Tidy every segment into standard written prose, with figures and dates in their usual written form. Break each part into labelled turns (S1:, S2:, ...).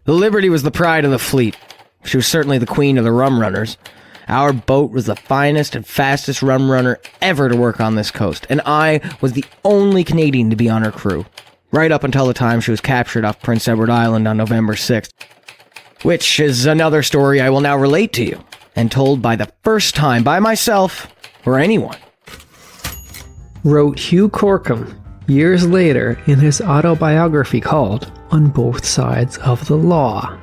S1: The Liberty was the pride of the fleet. She was certainly the queen of the rum runners. Our boat was the finest and fastest rum runner ever to work on this coast, and I was the only Canadian to be on her crew, right up until the time she was captured off Prince Edward Island on November 6th, which is another story I will now relate to you, and told by the first time by myself or anyone.
S2: Wrote Hugh Corkum years later in his autobiography called On Both Sides of the Law,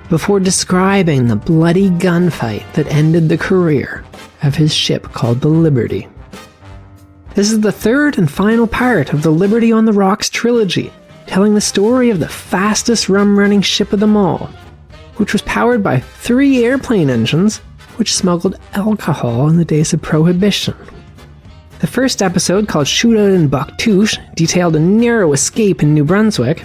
S2: before describing the bloody gunfight that ended the career of his ship called the Liberty. This is the third and final part of the Liberty on the Rocks trilogy, telling the story of the fastest rum-running ship of them all, which was powered by 3 airplane engines, which smuggled alcohol in the days of Prohibition. The first episode, called Shootout in Backyardhistory.ca, detailed a narrow escape in New Brunswick.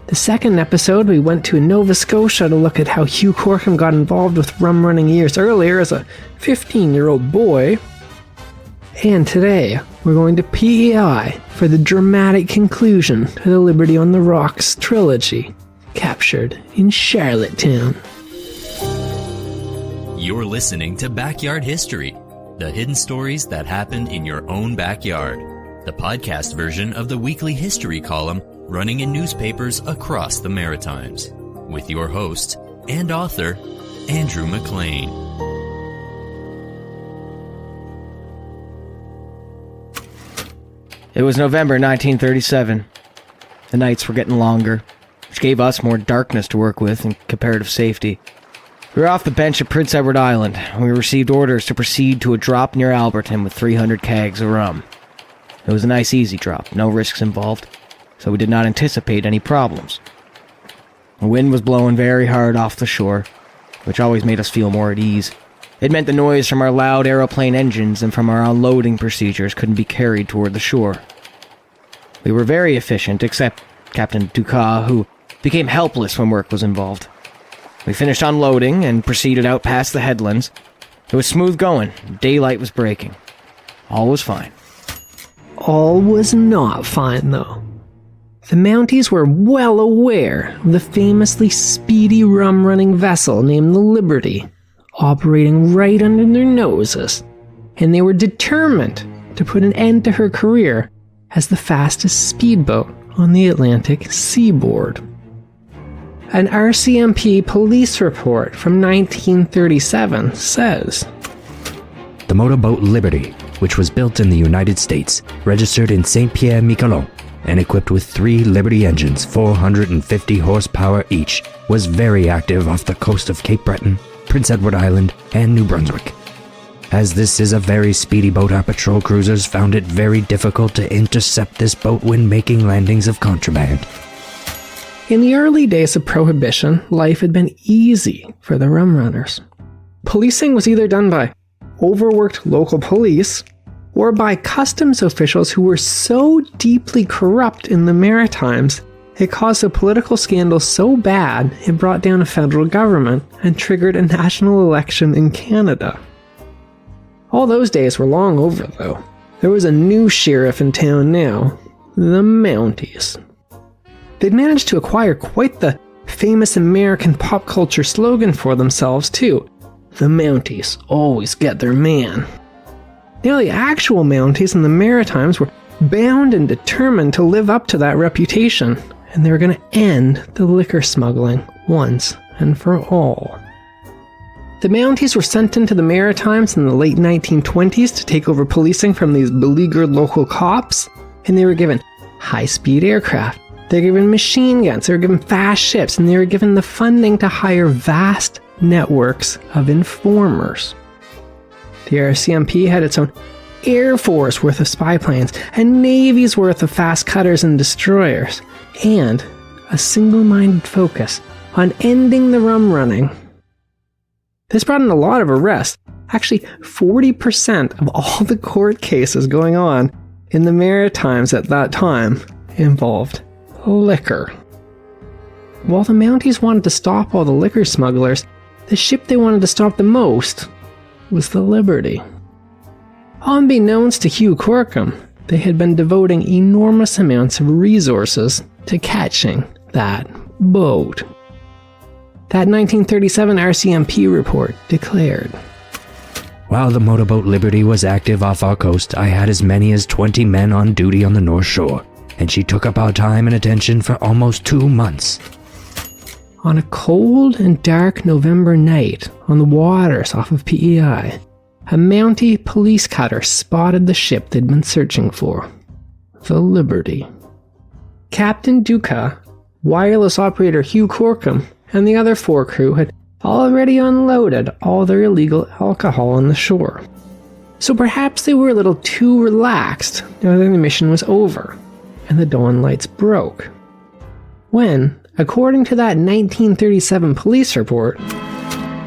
S2: The second episode, we went to Nova Scotia to look at how Hugh Corkum got involved with rum running years earlier as a 15-year-old boy. And today, we're going to PEI for the dramatic conclusion to the Liberty on the Rocks trilogy, captured in Charlottetown.
S3: You're listening to Backyard History, the hidden stories that happened in your own backyard, the podcast version of the weekly history column running in newspapers across the Maritimes, with your host and author, Andrew McLean.
S1: It was November 1937. The nights were getting longer, which gave us more darkness to work with and comparative safety. We were off the bench at Prince Edward Island, and we received orders to proceed to a drop near Alberton with 300 kegs of rum. It was a nice easy drop, no risks involved, so we did not anticipate any problems. The wind was blowing very hard off the shore, which always made us feel more at ease. It meant the noise from our loud aeroplane engines and from our unloading procedures couldn't be carried toward the shore. We were very efficient, except Captain Dukas, who became helpless when work was involved. We finished unloading and proceeded out past the headlands. It was smooth going. Daylight was breaking. All was fine.
S2: All was not fine, though. The Mounties were well aware of the famously speedy rum-running vessel named the Liberty, operating right under their noses, and they were determined to put an end to her career as the fastest speedboat on the Atlantic seaboard. An RCMP police report from 1937 says,
S4: "The motorboat Liberty, which was built in the United States, registered in Saint-Pierre-Miquelon, and equipped with 3 Liberty engines, 450 horsepower each, was very active off the coast of Cape Breton, Prince Edward Island, and New Brunswick. As this is a very speedy boat, our patrol cruisers found it very difficult to intercept this boat when making landings of contraband."
S2: In the early days of Prohibition, life had been easy for the rum runners. Policing was either done by overworked local police or by customs officials who were so deeply corrupt in the Maritimes it caused a political scandal so bad it brought down a federal government and triggered a national election in Canada. All those days were long over, though. There was a new sheriff in town now, the Mounties. They'd managed to acquire quite the famous American pop culture slogan for themselves, too. The Mounties always get their man. Now the actual Mounties in the Maritimes were bound and determined to live up to that reputation, and they were going to end the liquor smuggling once and for all. The Mounties were sent into the Maritimes in the late 1920s to take over policing from these beleaguered local cops, and they were given high-speed aircraft. They were given machine guns, they were given fast ships, and they were given the funding to hire vast networks of informers. The RCMP had its own Air Force worth of spy planes, a Navy's worth of fast cutters and destroyers, and a single-minded focus on ending the rum running. This brought in a lot of arrests. Actually, 40% of all the court cases going on in the Maritimes at that time involved liquor. While the Mounties wanted to stop all the liquor smugglers, the ship they wanted to stop the most was the Liberty. Unbeknownst to Hugh Corkum, they had been devoting enormous amounts of resources to catching that boat. That 1937 RCMP report declared,
S4: While the motorboat Liberty was active off our coast, I had as many as 20 men on duty on the North Shore, and she took up our time and attention for almost 2 months.
S2: on a cold and dark November night on the waters off of PEI, a Mountie police cutter spotted the ship they'd been searching for, the Liberty. Captain Duca, wireless operator Hugh Corkum, and the other 4 crew had already unloaded all their illegal alcohol on the shore. So perhaps they were a little too relaxed now that the mission was over, and the dawn lights broke. When, according to that 1937 police report,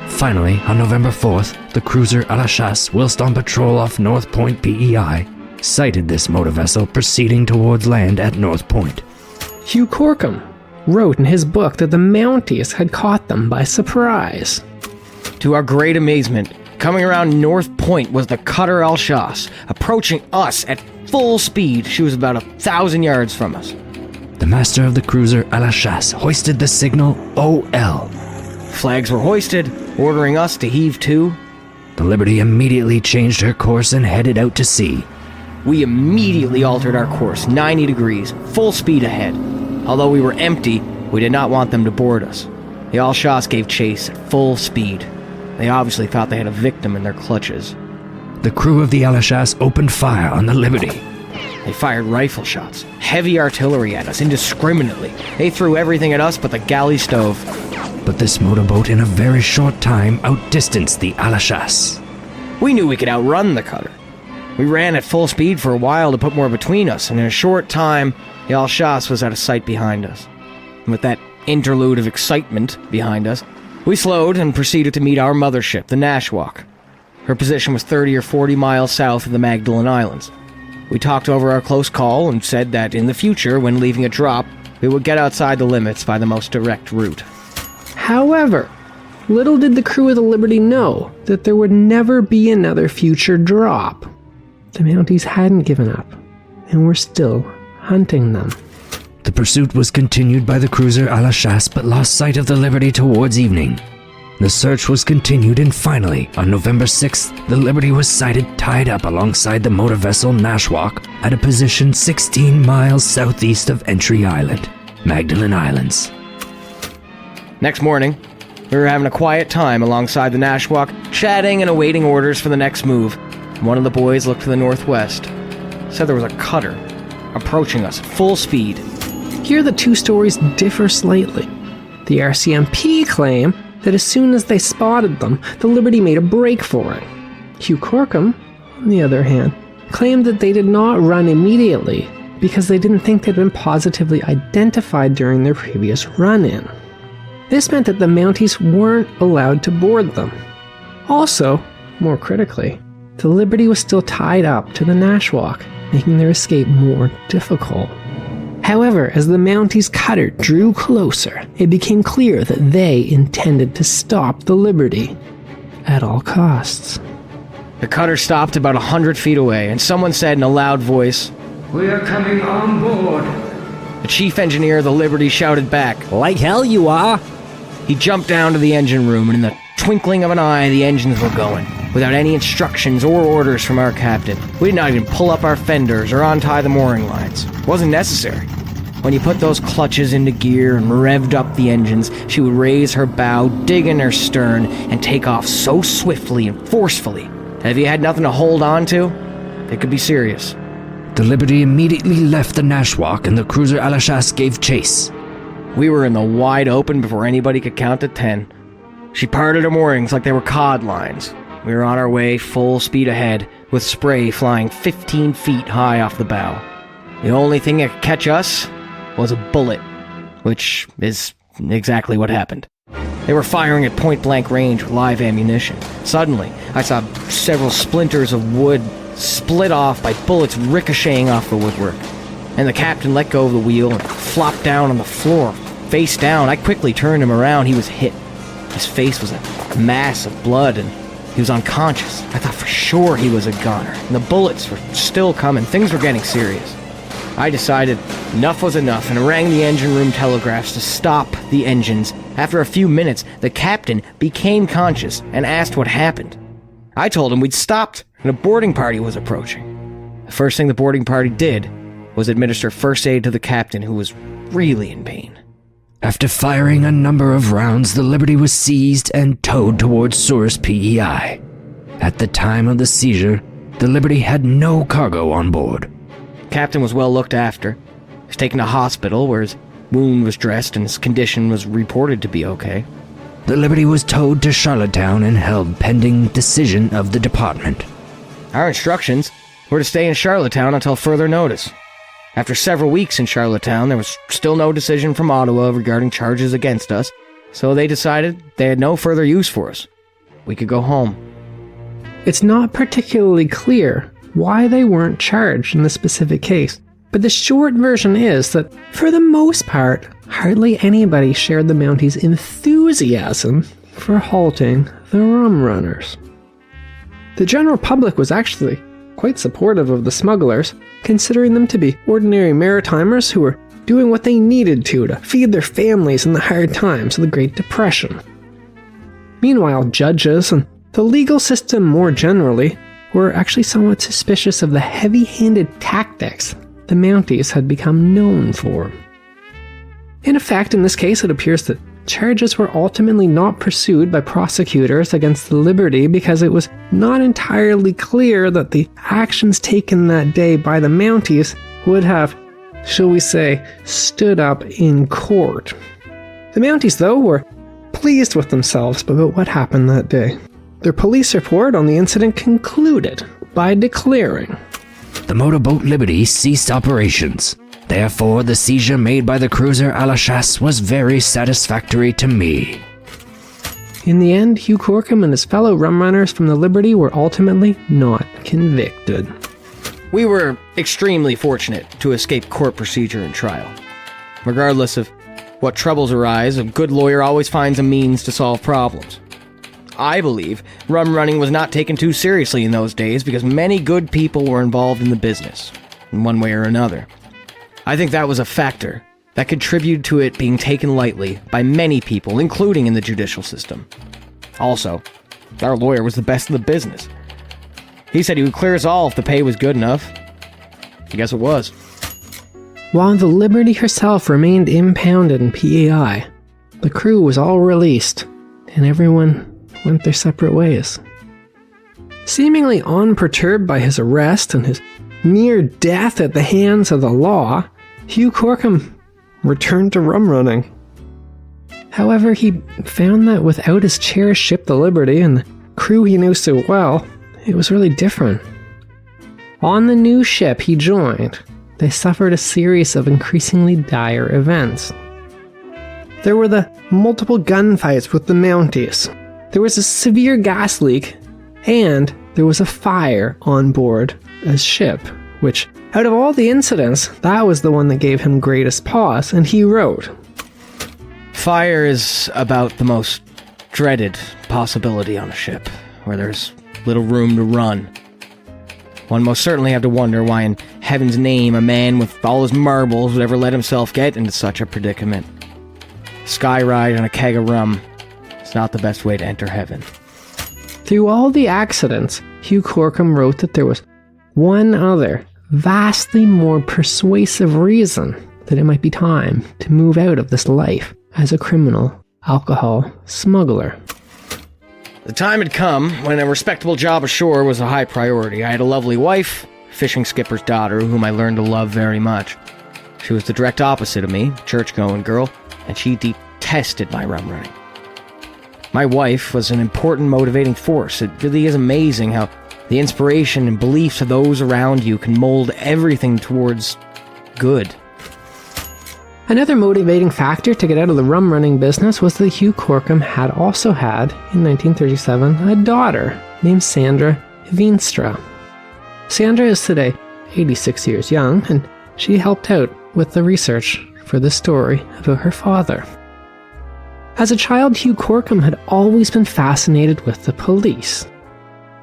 S4: Finally, on November 4th, the cruiser A La Chasse, whilst on patrol off North Point PEI, sighted this motor vessel proceeding towards land at North Point.
S2: Hugh Corkum wrote in his book that the Mounties had caught them by surprise.
S1: To our great amazement, coming around North Point was the cutter A La Chasse, approaching us at full speed. She was about 1,000 yards from us.
S4: The master of the cruiser A La Chasse hoisted the signal OL.
S1: Flags were hoisted, ordering us to heave to.
S4: The Liberty immediately changed her course and headed out to sea.
S1: We immediately altered our course 90 degrees, full speed ahead. Although we were empty, we did not want them to board us. The A La Chasse gave chase at full speed. They obviously thought they had a victim in their clutches.
S4: The crew of the A La Chasse opened fire on the Liberty.
S1: They fired rifle shots, heavy artillery at us indiscriminately. They threw everything at us but the galley stove.
S4: But this motorboat in a very short time outdistanced the A La Chasse.
S1: We knew we could outrun the cutter. We ran at full speed for a while to put more between us, and in a short time, the A La Chasse was out of sight behind us. And with that interlude of excitement behind us, we slowed and proceeded to meet our mothership, the Nashwauk. Her position was 30 or 40 miles south of the Magdalen Islands. We talked over our close call and said that in the future, when leaving a drop, we would get outside the limits by the most direct route.
S2: However, little did the crew of the Liberty know that there would never be another future drop. The Mounties hadn't given up, and were still hunting them.
S4: The pursuit was continued by the cruiser A La Chasse, but lost sight of the Liberty towards evening. The search was continued, and finally, on November 6th, the Liberty was sighted tied up alongside the motor vessel Nashwauk at a position 16 miles southeast of Entry Island, Magdalen Islands.
S1: Next morning, we were having a quiet time alongside the Nashwauk, chatting and awaiting orders for the next move. One of the boys looked to the northwest, said there was a cutter approaching us at full speed.
S2: Here the 2 stories differ slightly. The RCMP claim that as soon as they spotted them, the Liberty made a break for it. Hugh Corkum, on the other hand, claimed that they did not run immediately because they didn't think they'd been positively identified during their previous run-in. This meant that the Mounties weren't allowed to board them. Also, more critically, the Liberty was still tied up to the Nashwauk, making their escape more difficult. However, as the Mounties' cutter drew closer, it became clear that they intended to stop the Liberty at all costs.
S1: The cutter stopped about 100 feet away, and someone said in a loud voice,
S5: We are coming on board.
S1: The chief engineer of the Liberty shouted back,
S6: Like hell you are!
S1: He jumped down to the engine room, and in the twinkling of an eye, the engines were going, without any instructions or orders from our captain. We did not even pull up our fenders or untie the mooring lines. It wasn't necessary. When you put those clutches into gear and revved up the engines, she would raise her bow, dig in her stern, and take off so swiftly and forcefully that if you had nothing to hold on to, it could be serious.
S4: The Liberty immediately left the Nashwauk, and the cruiser A La Chasse gave chase.
S1: We were in the wide open before anybody could count to 10. She parted her moorings like they were cod lines. We were on our way full speed ahead, with spray flying 15 feet high off the bow. The only thing that could catch us was a bullet, which is exactly what happened. They were firing at point-blank range with live ammunition. Suddenly, I saw several splinters of wood split off by bullets ricocheting off the woodwork. And the captain let go of the wheel and flopped down on the floor, face down. I quickly turned him around. He was hit. His face was a mass of blood, and he was unconscious. I thought for sure he was a gunner, and the bullets were still coming. Things were getting serious. I decided enough was enough and rang the engine room telegraphs to stop the engines. After a few minutes, the captain became conscious and asked what happened. I told him we'd stopped and a boarding party was approaching. The first thing the boarding party did was administer first aid to the captain, who was really in pain.
S4: After firing a number of rounds, the Liberty was seized and towed towards Souris PEI. At the time of the seizure, the Liberty had no cargo on board.
S1: Captain was well looked after. He was taken to hospital where his wound was dressed and his condition was reported to be okay.
S4: The Liberty was towed to Charlottetown and held pending decision of the department.
S1: Our instructions were to stay in Charlottetown until further notice. After several weeks in Charlottetown, there was still no decision from Ottawa regarding charges against us, so they decided they had no further use for us. We could go home.
S2: It's not particularly clear why they weren't charged in this specific case, but the short version is that, for the most part, hardly anybody shared the Mounties' enthusiasm for halting the rum runners. The general public was actually quite supportive of the smugglers, considering them to be ordinary maritimers who were doing what they needed to feed their families in the hard times of the Great Depression. Meanwhile, judges and the legal system more generally were actually somewhat suspicious of the heavy-handed tactics the Mounties had become known for. In effect, in this case, it appears that charges were ultimately not pursued by prosecutors against the Liberty because it was not entirely clear that the actions taken that day by the Mounties would have, shall we say, stood up in court. The Mounties, though, were pleased with themselves about what happened that day. Their police report on the incident concluded by declaring,
S4: "The motorboat Liberty ceased operations. Therefore, the seizure made by the cruiser à la Chasse was very satisfactory to me."
S2: In the end, Hugh Corkum and his fellow rum runners from the Liberty were ultimately not convicted.
S1: We were extremely fortunate to escape court procedure and trial. Regardless of what troubles arise, a good lawyer always finds a means to solve problems. I believe rum running was not taken too seriously in those days because many good people were involved in the business, in one way or another. I think that was a factor that contributed to it being taken lightly by many people, including in the judicial system. Also, our lawyer was the best in the business. He said he would clear us all if the pay was good enough. I guess it was.
S2: While the Liberty herself remained impounded in PEI, the crew was all released, and everyone went their separate ways. Seemingly unperturbed by his arrest and his near death at the hands of the law, Hugh Corkum returned to rum running. However, he found that without his cherished ship, the Liberty, and the crew he knew so well, it was really different. On the new ship he joined, they suffered a series of increasingly dire events. There were the multiple gunfights with the Mounties. There was a severe gas leak, and there was a fire on board a ship, which, out of all the incidents, that was the one that gave him greatest pause, and he wrote,
S1: Fire is about the most dreaded possibility on a ship, where there's little room to run. One most certainly have to wonder why in heaven's name a man with all his marbles would ever let himself get into such a predicament. Sky ride on a keg of rum. It's not the best way to enter heaven.
S2: Through all the accidents, Hugh Corkum wrote that there was one other, vastly more persuasive reason that it might be time to move out of this life as a criminal alcohol smuggler.
S1: The time had come when a respectable job ashore was a high priority. I had a lovely wife, fishing skipper's daughter, whom I learned to love very much. She was the direct opposite of me, church-going girl, and she detested my rum running. My wife was an important motivating force. It really is amazing how the inspiration and beliefs of those around you can mold everything towards good.
S2: Another motivating factor to get out of the rum running business was that Hugh Corkum had also had, in 1937, a daughter named Sandra Veenstra. Sandra is today 86 years young, and she helped out with the research for this story about her father. As a child, Hugh Corkum had always been fascinated with the police.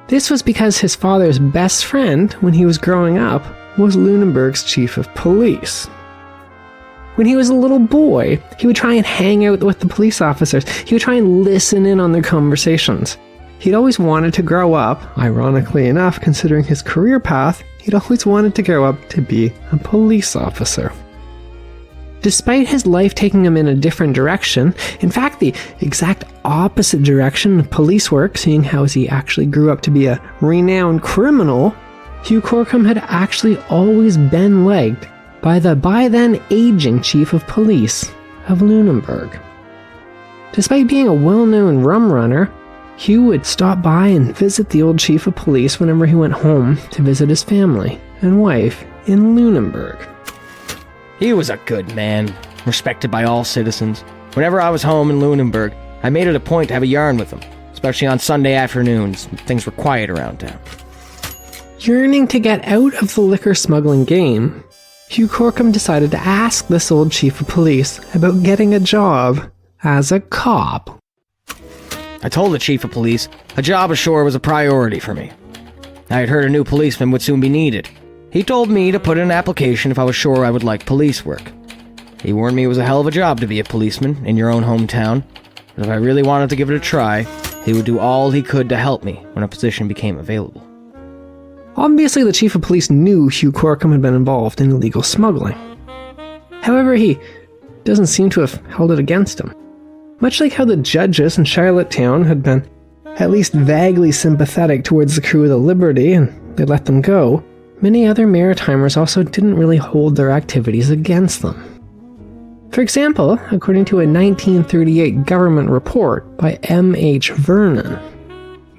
S2: This was because his father's best friend when he was growing up was Lunenburg's chief of police. When he was a little boy, he would try and hang out with the police officers. He would try and listen in on their conversations. He'd always wanted to grow up, ironically enough, considering his career path, he'd always wanted to grow up to be a police officer. Despite his life taking him in a different direction, in fact the exact opposite direction of police work, seeing how as he actually grew up to be a renowned criminal, Hugh Corkum had actually always been liked by the by then aging chief of police of Lunenburg. Despite being a well-known rum runner, Hugh would stop by and visit the old chief of police whenever he went home to visit his family and wife in Lunenburg.
S1: He was a good man, respected by all citizens. Whenever I was home in Lunenburg, I made it a point to have a yarn with him, especially on Sunday afternoons when things were quiet around town.
S2: Yearning to get out of the liquor smuggling game, Hugh Corkum decided to ask this old chief of police about getting a job as a cop.
S1: I told the chief of police a job ashore was a priority for me. I had heard a new policeman would soon be needed. He told me to put in an application if I was sure I would like police work. He warned me it was a hell of a job to be a policeman in your own hometown, but if I really wanted to give it a try, he would do all he could to help me when a position became available.
S2: Obviously, the chief of police knew Hugh Corkum had been involved in illegal smuggling. However, he doesn't seem to have held it against him. Much like how the judges in Charlottetown had been at least vaguely sympathetic towards the crew of the Liberty and they let them go, many other Maritimers also didn't really hold their activities against them. For example, according to a 1938 government report by M.H. Vernon,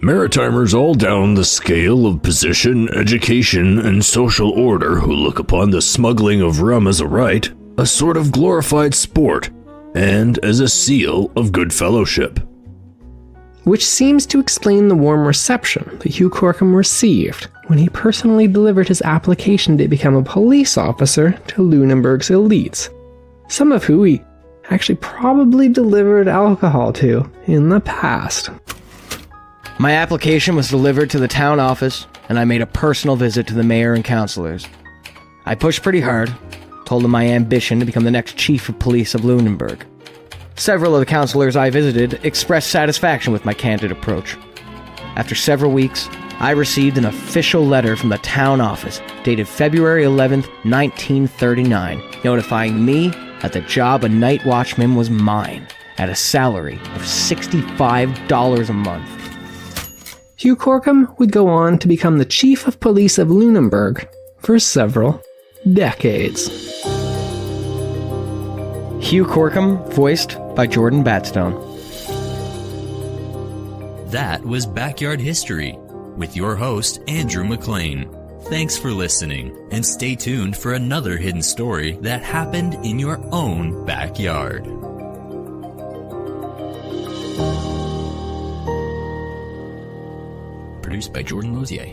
S6: Maritimers all down the scale of position, education, and social order who look upon the smuggling of rum as a right, a sort of glorified sport, and as a seal of good fellowship.
S2: which seems to explain the warm reception that Hugh Corkum received when he personally delivered his application to become a police officer to Lunenburg's elites, some of who he actually probably delivered alcohol to in the past.
S1: My application was delivered to the town office, and I made a personal visit to the mayor and councilors. I pushed pretty hard, told them my ambition to become the next chief of police of Lunenburg. Several of the councilors I visited expressed satisfaction with my candid approach. After several weeks, I received an official letter from the town office dated February 11th, 1939, notifying me that the job of night watchman was mine at a salary of $65 a month.
S2: Hugh Corkum would go on to become the chief of police of Lunenburg for several decades.
S1: Hugh Corkum, voiced by Jordan Batstone.
S3: That was Backyard History with your host, Andrew McLean. Thanks for listening, and stay tuned for another hidden story that happened in your own backyard. Produced by Jordan Lozier.